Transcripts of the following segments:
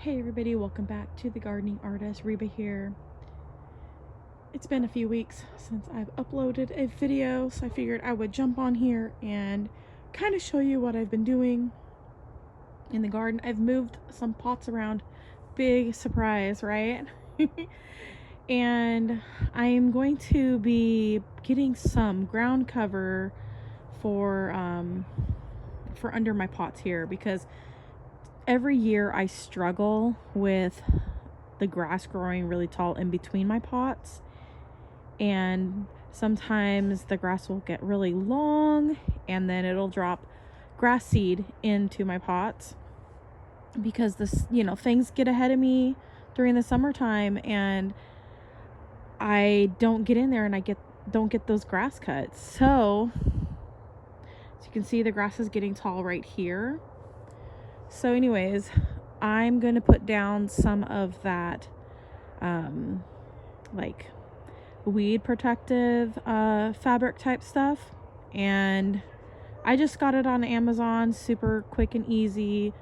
Hey everybody, welcome back to The Gardening Artist. Reba here. It's been a few weeks since I've uploaded a video, so I figured I would jump on here and kind of show you what I've been doing in the garden. I've moved some pots around. Big surprise, right? And I am going to be getting some ground cover for under my pots here, because every year I struggle with the grass growing really tall in between my pots, and sometimes the grass will get really long and then it'll drop grass seed into my pots because things get ahead of me during the summertime and I don't get in there and don't get those grass cuts. So as you can see, the grass is getting tall right here. So anyways, I'm going to put down some of that like weed protective fabric type stuff, and I just got it on Amazon, super quick and easy,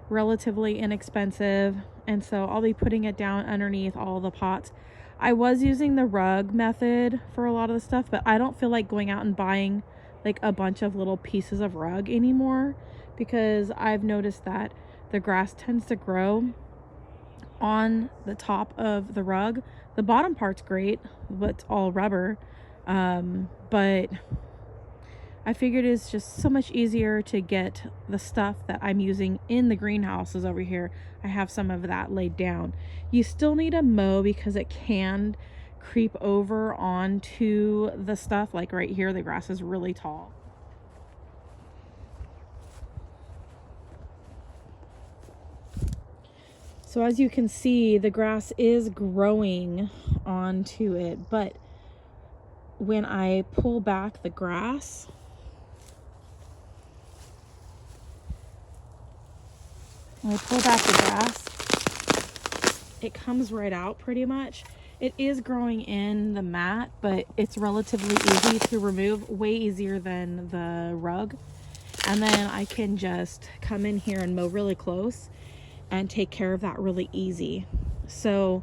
relatively inexpensive, and so I'll be putting it down underneath all the pots. I was using the rug method for a lot of the stuff, but I don't feel like going out and buying like a bunch of little pieces of rug anymore, because I've noticed that the grass tends to grow on the top of the rug. The bottom part's great, but it's all rubber. But I figured it's just so much easier to get the stuff that I'm using in the greenhouses over here. I have some of that laid down. You still need a mow because it can creep over onto the stuff. Like right here, the grass is really tall. So as you can see, the grass is growing onto it, but when I pull back the grass, it comes right out pretty much. It is growing in the mat, but it's relatively easy to remove, way easier than the rug. And then I can just come in here and mow really close and take care of that really easy. So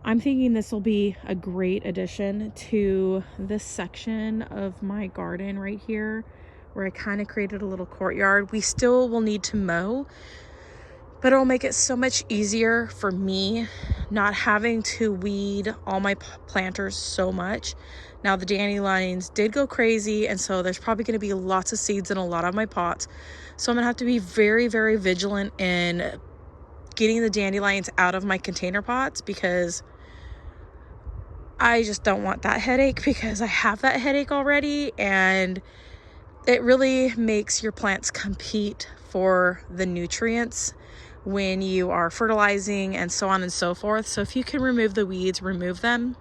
I'm thinking this will be a great addition to this section of my garden right here, where I kind of created a little courtyard. We still will need to mow, but it'll make it so much easier for me not having to weed all my planters so much. Now the dandelions did go crazy, and so there's probably going to be lots of seeds in a lot of my pots. So I'm gonna have to be very, very vigilant in getting the dandelions out of my container pots, because I just don't want that headache, because I have that headache already, and it really makes your plants compete for the nutrients when you are fertilizing and so on and so forth. So if you can remove the weeds, remove them.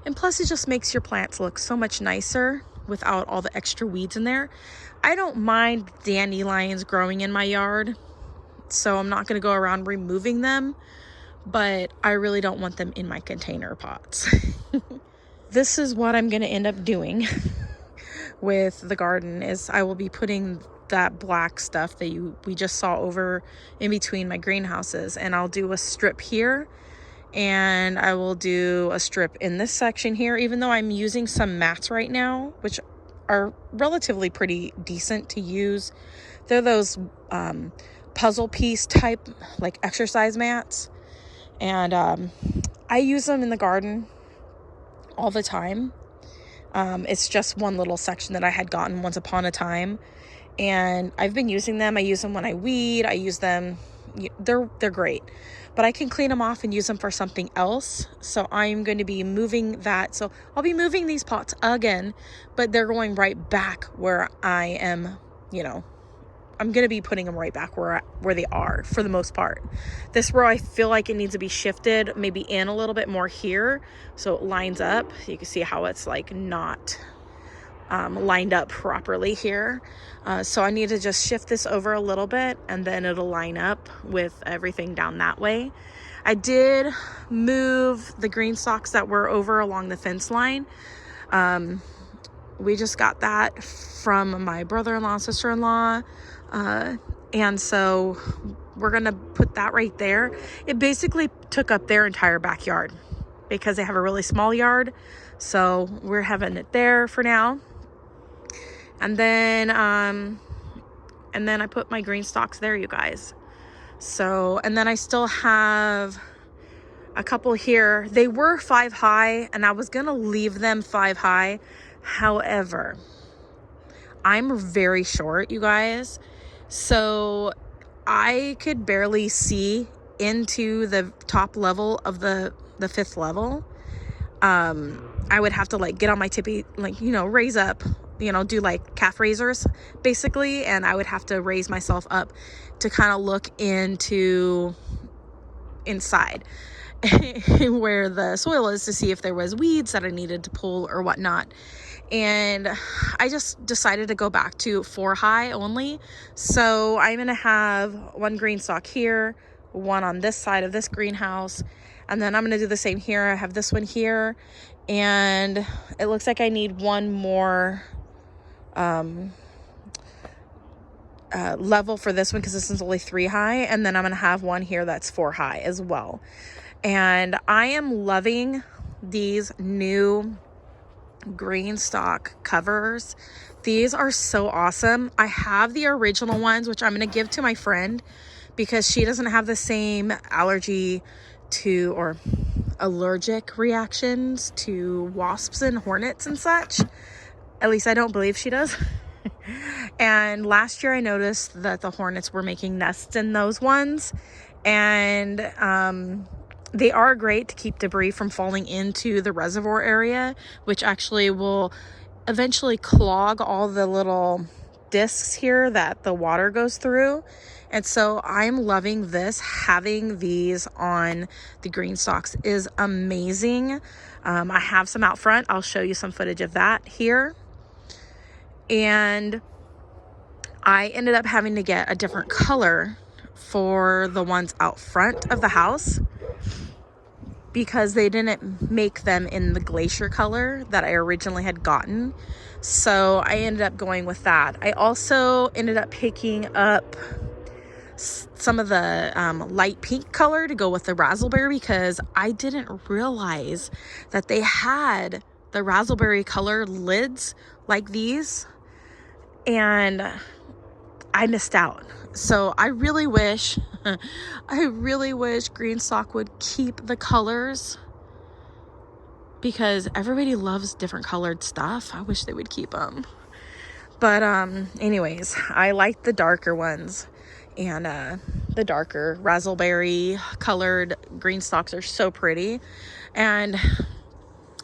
And plus it just makes your plants look so much nicer without all the extra weeds in there. I don't mind dandelions growing in my yard, so I'm not going to go around removing them, but I really don't want them in my container pots. This is what I'm going to end up doing with the garden, is I will be putting that black stuff that we just saw over in between my greenhouses, and I'll do a strip here, and I will do a strip in this section here, even though I'm using some mats right now, which are relatively pretty decent to use. They're those puzzle piece type, like exercise mats, and I use them in the garden all the time. It's just one little section that I had gotten once upon a time, and I've been using them. I use them when I weed. I use them, they're great, but I can clean them off and use them for something else. So I'm going to be moving that. So I'll be moving these pots again, but they're going right back where I am, I'm going to be putting them right back where they are for the most part. This row, I feel like it needs to be shifted maybe in a little bit more here, so it lines up. You can see how it's like not lined up properly here. So I need to just shift this over a little bit, and then it'll line up with everything down that way. I did move the green stalks that were over along the fence line. We just got that from my brother-in-law and sister-in-law. And so we're gonna put that right there. It basically took up their entire backyard because they have a really small yard. So we're having it there for now. And then I put my green stalks there, you guys. So, and then I still have a couple here. They were 5 high and I was gonna leave them 5 high. However, I'm very short, you guys. So I could barely see into the top level of the 5th level. I would have to like get on my tippy, like, you know, raise up, you know, do like calf raisers basically. And I would have to raise myself up to kind of look into inside where the soil is to see if there was weeds that I needed to pull or whatnot. And I just decided to go back to 4 high only. So I'm going to have 1 green stalk here, 1 on this side of this greenhouse. And then I'm going to do the same here. I have this one here. And it looks like I need 1 more level for this one because this is only 3 high. And then I'm going to have 1 here that's 4 high as well. And I am loving these new green stalk covers. These are so awesome. I have the original ones, which I'm going to give to my friend because she doesn't have the same allergy to or allergic reactions to wasps and hornets and such. At least I don't believe she does. And last year I noticed that the hornets were making nests in those ones. And they are great to keep debris from falling into the reservoir area, which actually will eventually clog all the little discs here that the water goes through. And so I'm loving this. Having these on the green stalks is amazing. I have some out front. I'll show you some footage of that here. And I ended up having to get a different color for the ones out front of the house because they didn't make them in the glacier color that I originally had gotten. So I ended up going with that. I also ended up picking up some of the light pink color to go with the raspberry because I didn't realize that they had the raspberry color lids like these, and I missed out. So I really wish green stalk would keep the colors because everybody loves different colored stuff. I wish they would keep them. But anyways, I like the darker ones, and the darker raspberry colored green stalks are so pretty. And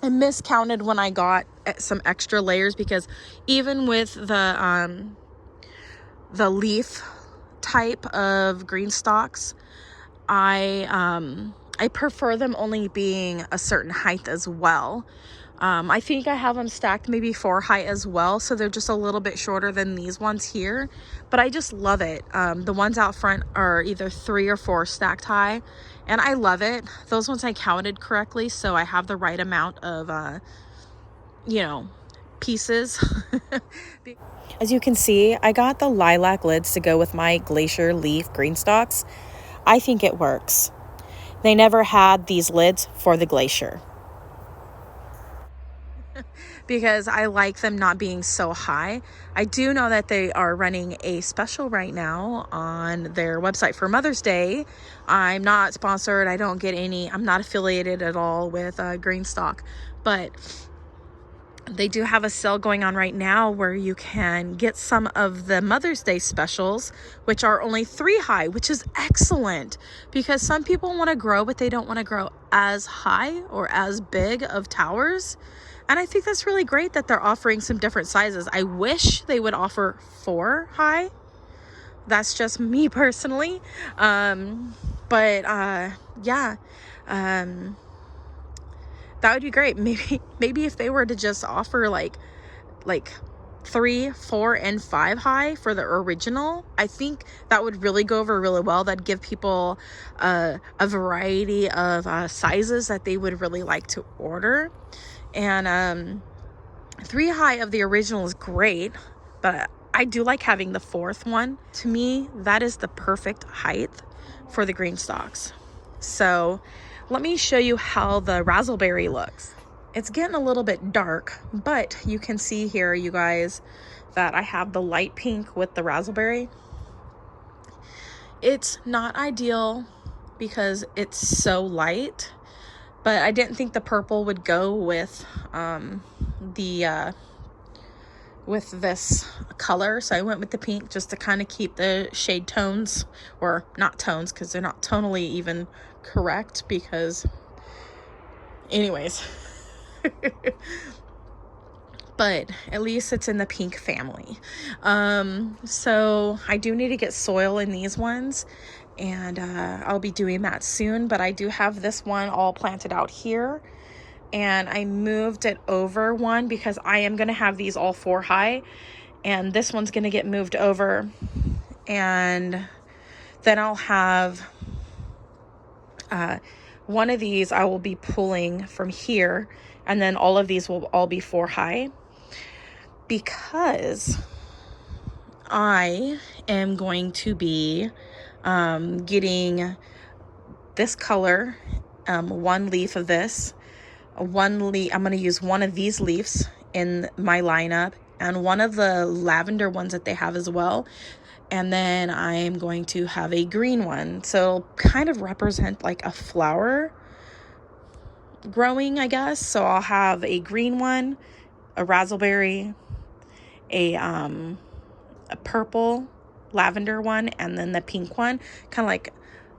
I miscounted when I got some extra layers because even with the leaf type of green stalks, I prefer them only being a certain height as well. I think I have them stacked maybe 4 high as well, so they're just a little bit shorter than these ones here, but I just love it. The ones out front are either 3 or 4 stacked high, and I love it. Those ones I counted correctly, so I have the right amount of you know, pieces. As you can see, I got the lilac lids to go with my glacier leaf green stalks. I think it works. They never had these lids for the glacier because I like them not being so high. I do know that they are running a special right now on their website for Mother's Day. I'm not sponsored. I don't get any. I'm not affiliated at all with Green Stalk, but they do have a sale going on right now where you can get some of the Mother's Day specials, which are only 3 high, which is excellent because some people want to grow, but they don't want to grow as high or as big of towers. And I think that's really great that they're offering some different sizes. I wish they would offer 4 high. That's just me personally. Yeah. That would be great. Maybe if they were to just offer like 3, 4, and 5 high for the original, I think that would really go over really well. That'd give people a variety of sizes that they would really like to order. And 3 high of the original is great, but I do like having the fourth one. To me, that is the perfect height for the green stalks. So let me show you how the raspberry looks. It's getting a little bit dark, but you can see here, you guys, that I have the light pink with the raspberry. It's not ideal because it's so light, but I didn't think the purple would go with with this color, so I went with the pink just to kind of keep the shade tones, or not tones because they're not tonally even correct, because anyways. But at least it's in the pink family. So I do need to get soil in these ones, and I'll be doing that soon. But I do have this one all planted out here, and I moved it over one because I am going to have these all 4 high, and this one's going to get moved over, and then I'll have one of these I will be pulling from here, and then all of these will all be 4 high, because I am going to be getting this color, one leaf of this, I'm going to use one of these leaves in my lineup, and one of the lavender ones that they have as well. And then I'm going to have a green one. So it'll kind of represent like a flower growing, I guess. So I'll have a green one, a raspberry, a purple lavender one, and then the pink one, kind of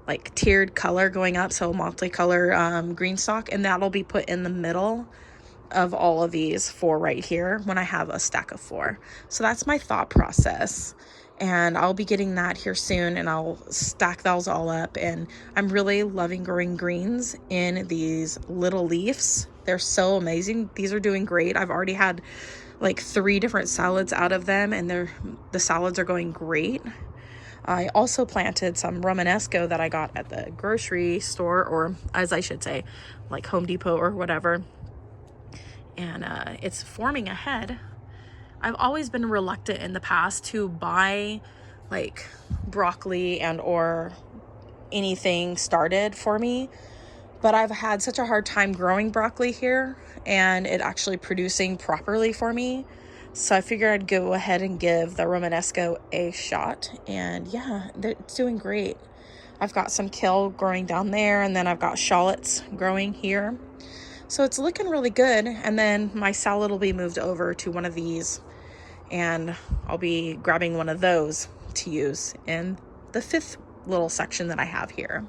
like tiered color going up, so multicolor green stalk, and that'll be put in the middle of all of these 4 right here when I have a stack of 4. So that's my thought process, and I'll be getting that here soon, and I'll stack those all up. And I'm really loving growing greens in these little leaves. They're so amazing. These are doing great. I've already had like 3 different salads out of them, and the salads are going great. I also planted some Romanesco that I got at the grocery store, or as I should say, like Home Depot or whatever. And it's forming a head. I've always been reluctant in the past to buy like broccoli and or anything started for me, but I've had such a hard time growing broccoli here and it actually producing properly for me. So I figured I'd go ahead and give the Romanesco a shot, and yeah, it's doing great. I've got some kale growing down there, and then I've got shallots growing here. So it's looking really good. And then my salad will be moved over to one of these, and I'll be grabbing one of those to use in the 5th little section that I have here.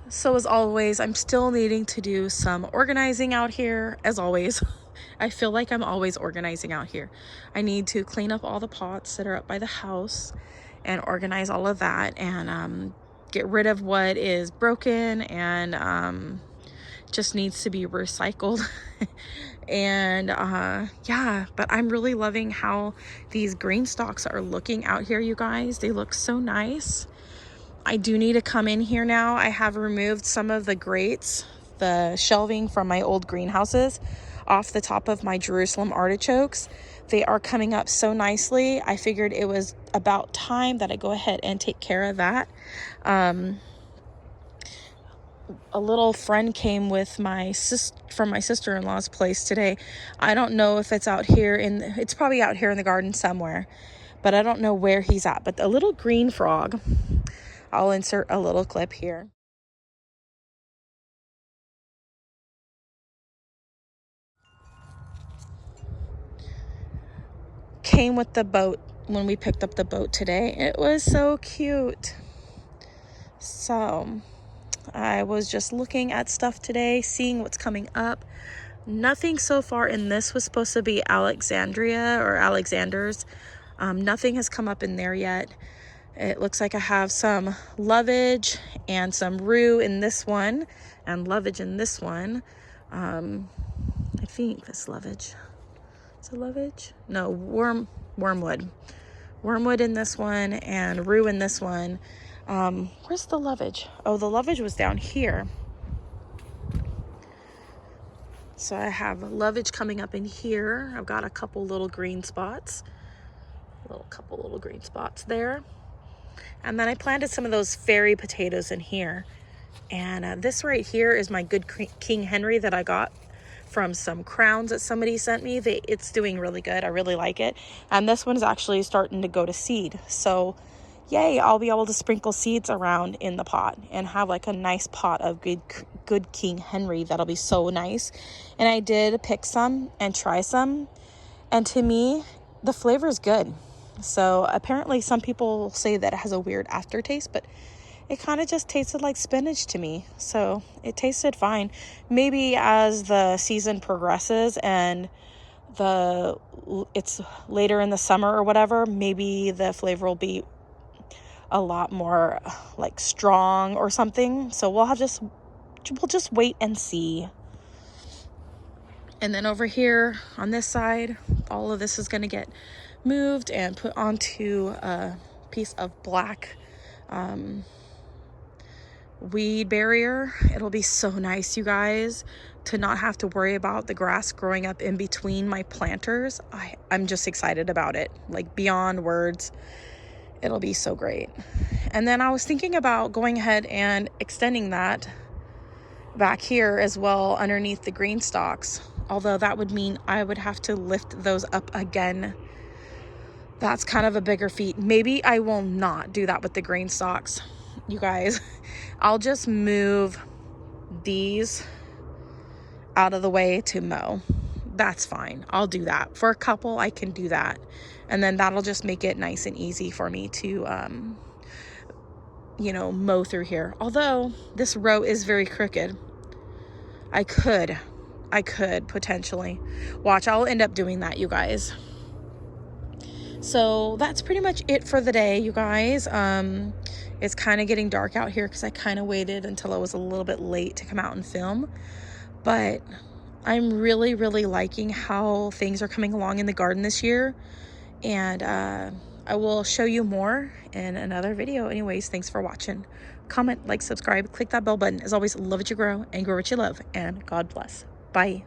So as always, I'm still needing to do some organizing out here, as always. I feel like I'm always organizing out here. I need to clean up all the pots that are up by the house and organize all of that, and get rid of what is broken and just needs to be recycled. And yeah, but I'm really loving how these green stalks are looking out here, you guys. They look so nice. I do need to come in here now. I have removed some of the grates, the shelving from my old greenhouses off the top of my Jerusalem artichokes. They are coming up so nicely. I figured it was about time that I go ahead and take care of that. A little friend came with from my sister-in-law's place today. I don't know if it's out here it's probably out here in the garden somewhere, but I don't know where he's at. But the little green frog, I'll insert a little clip here. Came with the boat when we picked up the boat today. It was so cute. So I was just looking at stuff today, seeing what's coming up. Nothing so far in this was supposed to be Alexandria or Alexander's. Nothing has come up in there yet. It looks like I have some lovage and some rue in this one, and lovage in this one. I think this lovage. Is it lovage? No, wormwood. Wormwood in this one and rue in this one. Where's the lovage? Oh, the lovage was down here. So I have lovage coming up in here. I've got a couple little green spots. Couple little green spots there. And then I planted some of those fairy potatoes in here. And this right here is my good King Henry that I got from some crowns that somebody sent me. It's doing really good. I really like it. And this one is actually starting to go to seed. So yay, I'll be able to sprinkle seeds around in the pot and have like a nice pot of good King Henry. That'll be so nice. And I did pick some and try some. And to me, the flavor is good. So apparently some people say that it has a weird aftertaste, but it kind of just tasted like spinach to me. So it tasted fine. Maybe as the season progresses and it's later in the summer or whatever, maybe the flavor will be a lot more like strong or something. So we'll just wait and see. And then over here on this side, all of this is going to get moved and put onto a piece of black weed barrier. It'll be so nice, you guys, to not have to worry about the grass growing up in between my planters. I'm just excited about it, like beyond words. It'll be so great. And then I was thinking about going ahead and extending that back here as well underneath the green stalks, although that would mean I would have to lift those up again. That's kind of a bigger feat. Maybe I will not do that with the green stalks, you guys. I'll just move these out of the way to mow. That's fine. I'll do that. For a couple, I can do that. And then that'll just make it nice and easy for me to, mow through here. Although this row is very crooked. I could potentially. Watch, I'll end up doing that, you guys. So that's pretty much it for the day, you guys. It's kind of getting dark out here because I kind of waited until I was a little bit late to come out and film. But I'm really, really liking how things are coming along in the garden this year. And I will show you more in another video. Anyways, thanks for watching. Comment, like, subscribe, click that bell button. As always, love what you grow and grow what you love. And God bless. Bye.